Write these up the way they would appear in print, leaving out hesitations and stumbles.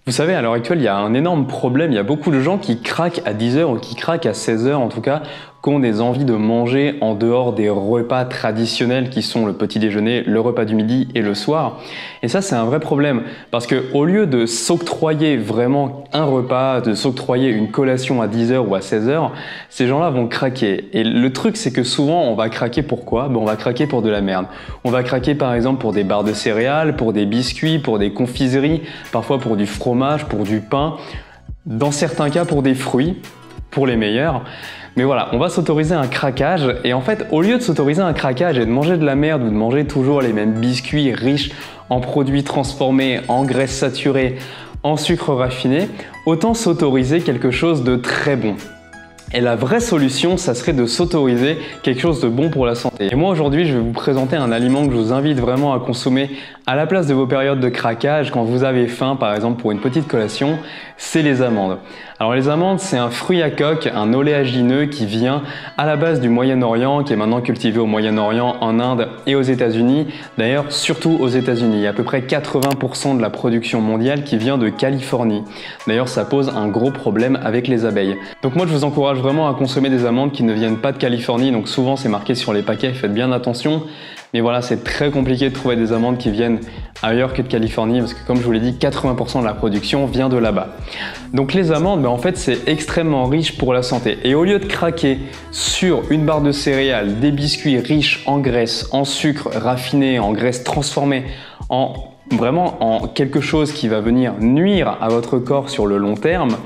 Vous savez, à l'heure actuelle, il y a un énorme problème. Il y a beaucoup de gens qui craquent à 10 heures ou qui craquent à 16 heures en tout cas, qui ont des envies de manger en dehors des repas traditionnels qui sont le petit déjeuner, le repas du midi et le soir. Et ça, c'est un vrai problème parce que au lieu de s'octroyer vraiment un repas, de s'octroyer une collation à 10 heures ou à 16 heures, ces gens-là vont craquer. Et le truc, c'est que souvent, on va craquer pour quoi? On va craquer pour de la merde. On va craquer par exemple pour des barres de céréales, pour des biscuits, pour des confiseries, parfois pour du fromage, pour du pain, dans certains cas pour des fruits, pour les meilleurs. Mais voilà, on va s'autoriser un craquage et en fait, au lieu de s'autoriser un craquage et de manger de la merde ou de manger toujours les mêmes biscuits riches en produits transformés, en graisses saturées, en sucre raffiné, autant s'autoriser quelque chose de très bon. Et la vraie solution, ça serait de s'autoriser quelque chose de bon pour la santé. Et moi aujourd'hui, je vais vous présenter un aliment que je vous invite vraiment à consommer à la place de vos périodes de craquage quand vous avez faim, par exemple pour une petite collation, c'est les amandes. Alors les amandes, c'est un fruit à coque, un oléagineux qui vient à la base du Moyen-Orient, qui est maintenant cultivé au Moyen-Orient, en Inde et aux États-Unis. D'ailleurs, surtout aux États-Unis. Il y a à peu près 80% de la production mondiale qui vient de Californie. D'ailleurs, ça pose un gros problème avec les abeilles. Donc moi, je vous encourage vraiment à consommer des amandes qui ne viennent pas de Californie. Donc souvent, c'est marqué sur les paquets, faites bien attention. Mais voilà, c'est très compliqué de trouver des amandes qui viennent ailleurs que de Californie parce que comme je vous l'ai dit, 80% de la production vient de là-bas. Donc les amandes, en fait, c'est extrêmement riche pour la santé. Et au lieu de craquer sur une barre de céréales, des biscuits riches en graisse, en sucre raffiné, en graisse transformée, vraiment en quelque chose qui va venir nuire à votre corps sur le long terme,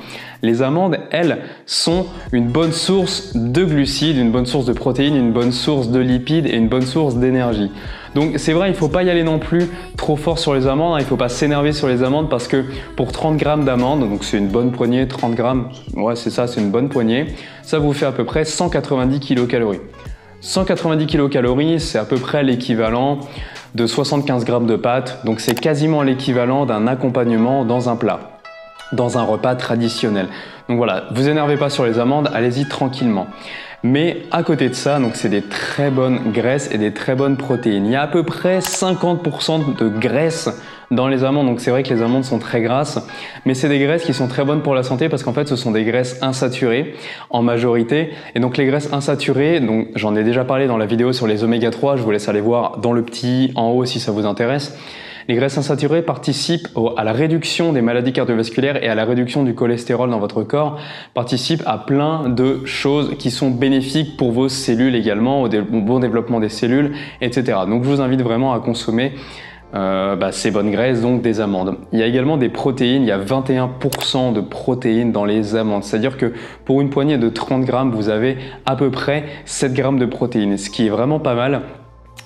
les amandes, elles, sont une bonne source de glucides, une bonne source de protéines, une bonne source de lipides et une bonne source d'énergie. Donc c'est vrai, il ne faut pas y aller non plus trop fort sur les amandes, il ne faut pas s'énerver sur les amandes parce que pour 30 grammes d'amandes, donc c'est une bonne poignée, 30 grammes, ouais c'est ça, c'est une bonne poignée, ça vous fait à peu près 190 kilocalories. 190 kilocalories, c'est à peu près l'équivalent de 75 grammes de pâtes, donc c'est quasiment l'équivalent d'un accompagnement dans un plat, dans un repas traditionnel. Donc voilà, vous énervez pas sur les amandes, allez-y tranquillement. Mais à côté de ça, donc c'est des très bonnes graisses et des très bonnes protéines. Il y a à peu près 50% de graisse dans les amandes, donc c'est vrai que les amandes sont très grasses, mais c'est des graisses qui sont très bonnes pour la santé parce qu'en fait ce sont des graisses insaturées en majorité. Et donc les graisses insaturées, donc j'en ai déjà parlé dans la vidéo sur les oméga 3, je vous laisse aller voir dans le petit en haut si ça vous intéresse. Les graisses insaturées participent à la réduction des maladies cardiovasculaires et à la réduction du cholestérol dans votre corps, participent à plein de choses qui sont bénéfiques pour vos cellules également, au bon développement des cellules, etc. Donc je vous invite vraiment à consommer ces bonnes graisses, donc des amandes. Il y a également des protéines, il y a 21% de protéines dans les amandes, c'est-à-dire que pour une poignée de 30 grammes, vous avez à peu près 7 grammes de protéines, ce qui est vraiment pas mal.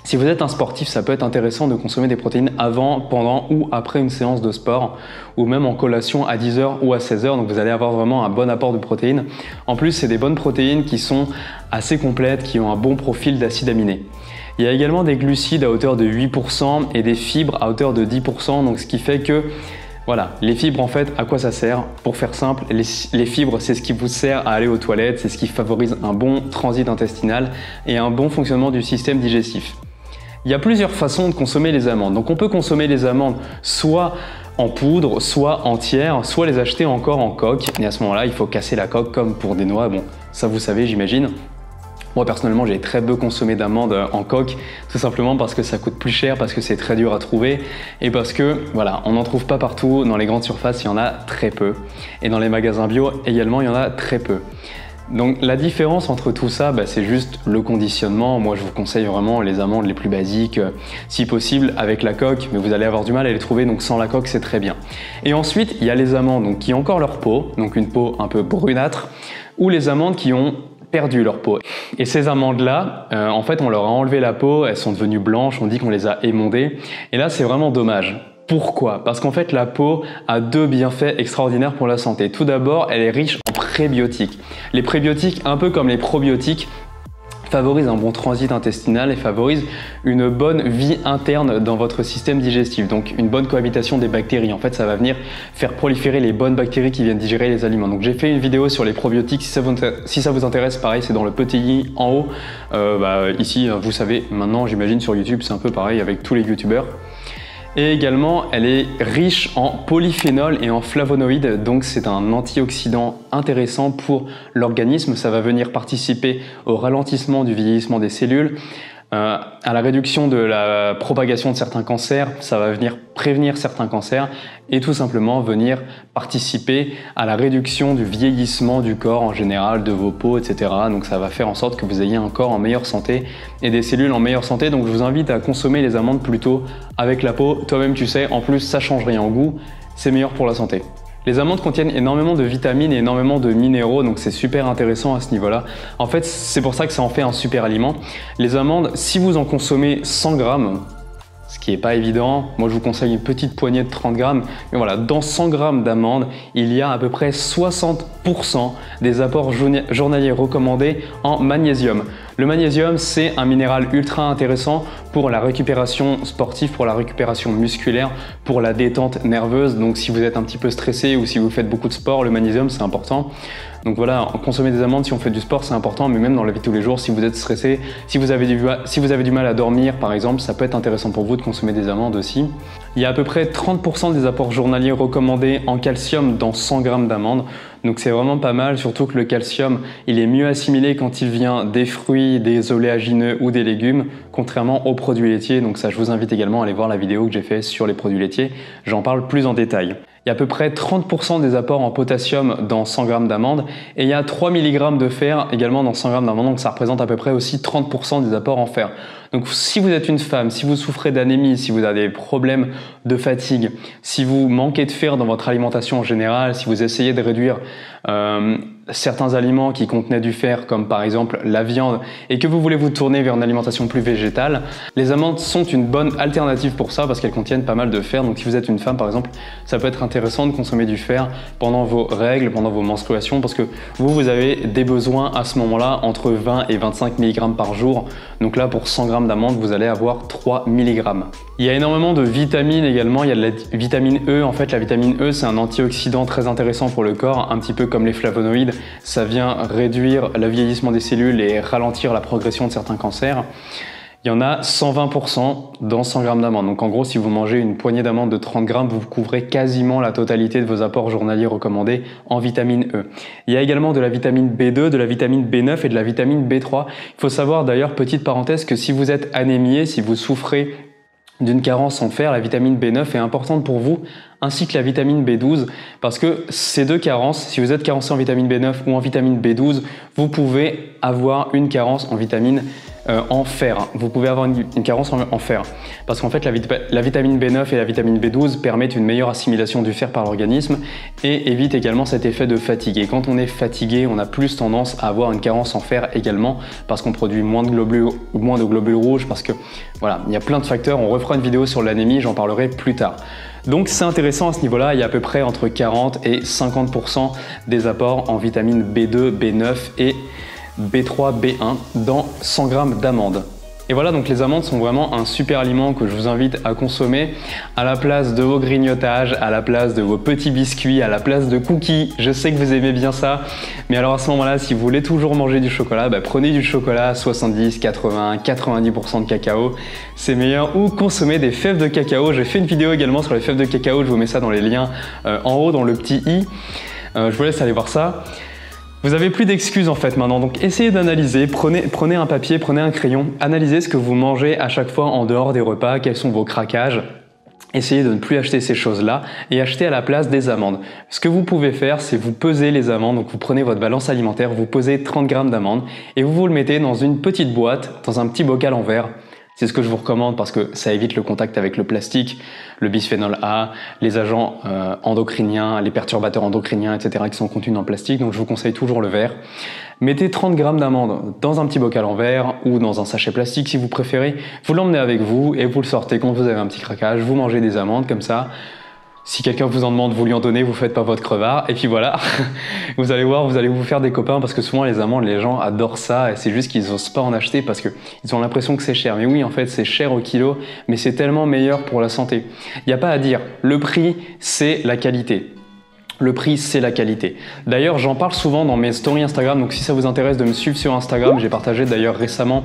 Si vous êtes un sportif, ça peut être intéressant de consommer des protéines avant, pendant ou après une séance de sport ou même en collation à 10 heures ou à 16 heures. Donc vous allez avoir vraiment un bon apport de protéines. En plus, c'est des bonnes protéines qui sont assez complètes, qui ont un bon profil d'acides aminés. Il y a également des glucides à hauteur de 8% et des fibres à hauteur de 10%. Donc ce qui fait que voilà, les fibres en fait, à quoi ça sert? Pour faire simple, les fibres, c'est ce qui vous sert à aller aux toilettes, c'est ce qui favorise un bon transit intestinal et un bon fonctionnement du système digestif. Il y a plusieurs façons de consommer les amandes. Donc on peut consommer les amandes soit en poudre, soit entières, soit les acheter encore en coque. Et à ce moment-là, il faut casser la coque comme pour des noix. Bon, ça vous savez, j'imagine. Moi personnellement, j'ai très peu consommé d'amandes en coque, tout simplement parce que ça coûte plus cher, parce que c'est très dur à trouver et parce que voilà, on n'en trouve pas partout. Dans les grandes surfaces, il y en a très peu. Et dans les magasins bio également, il y en a très peu. Donc la différence entre tout ça, c'est juste le conditionnement. Moi je vous conseille vraiment les amandes les plus basiques, si possible avec la coque, mais vous allez avoir du mal à les trouver, donc sans la coque c'est très bien. Et ensuite il y a les amandes donc, qui ont encore leur peau, donc une peau un peu brunâtre, ou les amandes qui ont perdu leur peau. Et ces amandes-là, en fait on leur a enlevé la peau, elles sont devenues blanches, on dit qu'on les a émondées, et là c'est vraiment dommage. Pourquoi? Parce qu'en fait la peau a deux bienfaits extraordinaires pour la santé. Tout d'abord, elle est riche en prébiotiques. Les prébiotiques, un peu comme les probiotiques, favorisent un bon transit intestinal et favorisent une bonne vie interne dans votre système digestif. Donc une bonne cohabitation des bactéries. En fait, ça va venir faire proliférer les bonnes bactéries qui viennent digérer les aliments. Donc j'ai fait une vidéo sur les probiotiques. Si ça vous intéresse, pareil, c'est dans le petit i en haut. Ici, vous savez, maintenant, j'imagine sur YouTube, c'est un peu pareil avec tous les youtubeurs. Et également, elle est riche en polyphénol et en flavonoïdes, donc c'est un antioxydant intéressant pour l'organisme. Ça va venir participer au ralentissement du vieillissement des cellules, à la réduction de la propagation de certains cancers, ça va venir prévenir certains cancers et tout simplement venir participer à la réduction du vieillissement du corps en général, de vos peaux, etc. Donc ça va faire en sorte que vous ayez un corps en meilleure santé et des cellules en meilleure santé. Donc je vous invite à consommer les amandes plutôt avec la peau. Toi-même tu sais, en plus ça change rien au goût, c'est meilleur pour la santé. Les amandes contiennent énormément de vitamines et énormément de minéraux, donc c'est super intéressant à ce niveau-là. En fait, c'est pour ça que ça en fait un super aliment. Les amandes, si vous en consommez 100 grammes, ce qui n'est pas évident, moi je vous conseille une petite poignée de 30 grammes, mais voilà, dans 100 grammes d'amandes, il y a à peu près 60% des apports journaliers recommandés en magnésium. Le magnésium, c'est un minéral ultra intéressant pour la récupération sportive, pour la récupération musculaire, pour la détente nerveuse. Donc si vous êtes un petit peu stressé ou si vous faites beaucoup de sport, le magnésium c'est important. Donc voilà, consommer des amandes si on fait du sport c'est important, mais même dans la vie de tous les jours, si vous êtes stressé, si vous avez du mal à dormir par exemple, ça peut être intéressant pour vous de consommer des amandes aussi. Il y a à peu près 30% des apports journaliers recommandés en calcium dans 100 grammes d'amandes. Donc c'est vraiment pas mal, surtout que le calcium, il est mieux assimilé quand il vient des fruits, des oléagineux ou des légumes, contrairement aux produits laitiers. Donc ça, je vous invite également à aller voir la vidéo que j'ai faite sur les produits laitiers. J'en parle plus en détail. Il y a à peu près 30% des apports en potassium dans 100 grammes d'amandes et il y a 3 mg de fer également dans 100 grammes d'amandes, donc ça représente à peu près aussi 30% des apports en fer. Donc si vous êtes une femme, si vous souffrez d'anémie, si vous avez des problèmes de fatigue, si vous manquez de fer dans votre alimentation en général, si vous essayez de réduire certains aliments qui contenaient du fer comme par exemple la viande et que vous voulez vous tourner vers une alimentation plus végétale, les amandes sont une bonne alternative pour ça parce qu'elles contiennent pas mal de fer. Donc si vous êtes une femme par exemple, ça peut être intéressant de consommer du fer pendant vos règles, pendant vos menstruations parce que vous avez des besoins à ce moment-là entre 20 et 25 mg par jour. Donc là pour 100 g d'amandes vous allez avoir 3 mg. Il y a énormément de vitamines également, il y a de la vitamine E. En fait la vitamine E c'est un antioxydant très intéressant pour le corps, un petit peu comme les flavonoïdes. Ça vient réduire le vieillissement des cellules et ralentir la progression de certains cancers. Il y en a 120% dans 100 g d'amandes. Donc en gros, si vous mangez une poignée d'amandes de 30 g, vous couvrez quasiment la totalité de vos apports journaliers recommandés en vitamine E. Il y a également de la vitamine B2, de la vitamine B9 et de la vitamine B3. Il faut savoir d'ailleurs, petite parenthèse, que si vous êtes anémié, si vous souffrez d'une carence en fer, la vitamine B9 est importante pour vous, ainsi que la vitamine B12, parce que ces deux carences, si vous êtes carencé en vitamine B9 ou en vitamine B12, vous pouvez avoir une carence en vitamine en fer. Vous pouvez avoir une carence en fer, parce qu'en fait la vitamine B9 et la vitamine B12 permettent une meilleure assimilation du fer par l'organisme et évitent également cet effet de fatigue. Et quand on est fatigué, on a plus tendance à avoir une carence en fer également, parce qu'on produit moins de globules rouges, parce que voilà, il y a plein de facteurs. On refera une vidéo sur l'anémie, j'en parlerai plus tard. Donc c'est intéressant à ce niveau-là, il y a à peu près entre 40 et 50% des apports en vitamines B2, B9 et B3, B1 dans 100 g d'amandes. Et voilà, donc les amandes sont vraiment un super aliment que je vous invite à consommer à la place de vos grignotages, à la place de vos petits biscuits, à la place de cookies. Je sais que vous aimez bien ça, mais alors à ce moment-là, si vous voulez toujours manger du chocolat, prenez du chocolat à 70, 80, 90% de cacao, c'est meilleur, ou consommez des fèves de cacao. J'ai fait une vidéo également sur les fèves de cacao, je vous mets ça dans les liens en haut dans le petit i. Je vous laisse aller voir ça. Vous n'avez plus d'excuses en fait maintenant, donc essayez d'analyser, prenez un papier, prenez un crayon, analysez ce que vous mangez à chaque fois en dehors des repas, quels sont vos craquages. Essayez de ne plus acheter ces choses-là et achetez à la place des amandes. Ce que vous pouvez faire, c'est vous peser les amandes, donc vous prenez votre balance alimentaire, vous pesez 30 g d'amandes et vous le mettez dans une petite boîte, dans un petit bocal en verre. C'est ce que je vous recommande parce que ça évite le contact avec le plastique, le bisphénol A, les agents endocriniens, les perturbateurs endocriniens, etc. qui sont contenus dans le plastique. Donc je vous conseille toujours le verre. Mettez 30 g d'amandes dans un petit bocal en verre ou dans un sachet plastique si vous préférez. Vous l'emmenez avec vous et vous le sortez quand vous avez un petit craquage. Vous mangez des amandes comme ça. Si quelqu'un vous en demande, vous lui en donnez, vous faites pas votre crevard. Et puis voilà, vous allez voir, vous allez vous faire des copains parce que souvent les amandes, les gens adorent ça et c'est juste qu'ils n'osent pas en acheter parce qu'ils ont l'impression que c'est cher. Mais oui, en fait, c'est cher au kilo, mais c'est tellement meilleur pour la santé. Il n'y a pas à dire, le prix, c'est la qualité. Le prix, c'est la qualité. D'ailleurs, j'en parle souvent dans mes stories Instagram, donc si ça vous intéresse de me suivre sur Instagram, j'ai partagé d'ailleurs récemment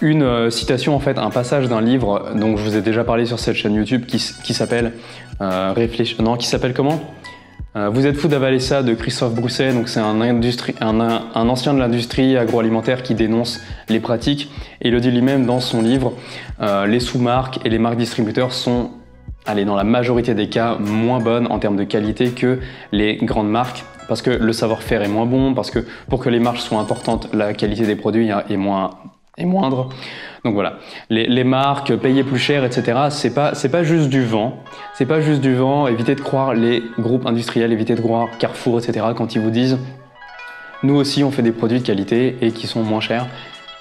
une citation, en fait, un passage d'un livre dont je vous ai déjà parlé sur cette chaîne YouTube qui s'appelle qui s'appelle comment Vous êtes fou d'avaler ça de Christophe Brousset. Donc c'est un ancien de l'industrie agroalimentaire qui dénonce les pratiques et il le dit lui-même dans son livre. Les sous-marques et les marques distributeurs sont, dans la majorité des cas, moins bonnes en termes de qualité que les grandes marques, parce que le savoir-faire est moins bon, parce que pour que les marges soient importantes, la qualité des produits est moindre. Donc voilà, les marques, payer plus cher, etc. C'est pas juste du vent. C'est pas juste du vent. Évitez de croire les groupes industriels, évitez de croire Carrefour, etc. quand ils vous disent nous aussi on fait des produits de qualité et qui sont moins chers.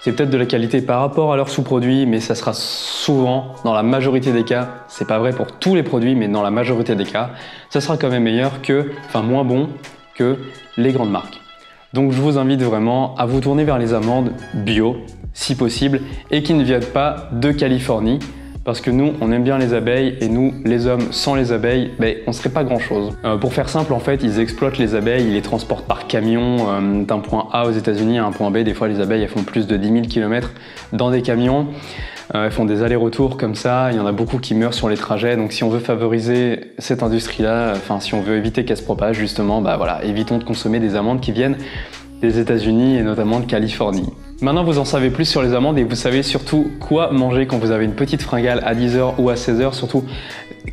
C'est peut-être de la qualité par rapport à leurs sous-produits, mais ça sera souvent, dans la majorité des cas, c'est pas vrai pour tous les produits, mais dans la majorité des cas, ça sera quand même moins bon que les grandes marques. Donc je vous invite vraiment à vous tourner vers les amandes bio, si possible, et qui ne viennent pas de Californie, parce que nous, on aime bien les abeilles, et nous, les hommes, sans les abeilles, on ne serait pas grand-chose. Pour faire simple, en fait, ils exploitent les abeilles, ils les transportent par camion d'un point A aux États-Unis à un point B. Des fois, les abeilles, elles font plus de 10 000 km dans des camions. Elles font des allers-retours comme ça, il y en a beaucoup qui meurent sur les trajets. Donc si on veut favoriser cette industrie-là, si on veut éviter qu'elle se propage, justement, évitons de consommer des amandes qui viennent des États-Unis et notamment de Californie. Maintenant, vous en savez plus sur les amandes et vous savez surtout quoi manger quand vous avez une petite fringale à 10h ou à 16h. Surtout,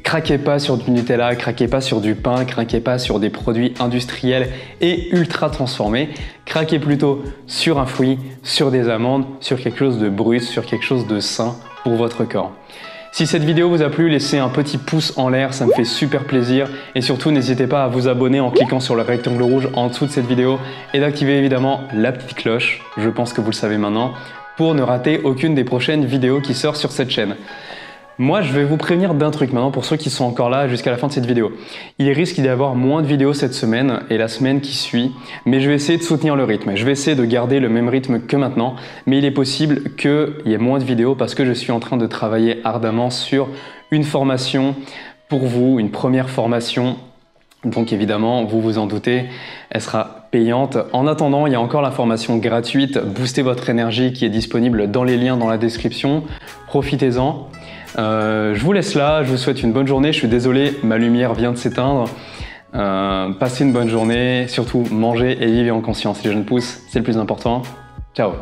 craquez pas sur du Nutella, craquez pas sur du pain, craquez pas sur des produits industriels et ultra transformés. Craquez plutôt sur un fruit, sur des amandes, sur quelque chose de brut, sur quelque chose de sain pour votre corps. Si cette vidéo vous a plu, laissez un petit pouce en l'air, ça me fait super plaisir. Et surtout, n'hésitez pas à vous abonner en cliquant sur le rectangle rouge en dessous de cette vidéo et d'activer évidemment la petite cloche, je pense que vous le savez maintenant, pour ne rater aucune des prochaines vidéos qui sortent sur cette chaîne. Moi, je vais vous prévenir d'un truc maintenant pour ceux qui sont encore là jusqu'à la fin de cette vidéo. Il risque d'y avoir moins de vidéos cette semaine et la semaine qui suit, mais je vais essayer de soutenir le rythme. Je vais essayer de garder le même rythme que maintenant, mais il est possible qu'il y ait moins de vidéos parce que je suis en train de travailler ardemment sur une formation pour vous, une première formation. Donc évidemment, vous vous en doutez, elle sera payante. En attendant, il y a encore la formation gratuite Booster votre énergie qui est disponible dans les liens dans la description. Profitez-en. Je vous laisse là, je vous souhaite une bonne journée. Je suis désolé, ma lumière vient de s'éteindre. Passez une bonne journée, surtout mangez et vivez en conscience. Les jeunes pousses, c'est le plus important. Ciao!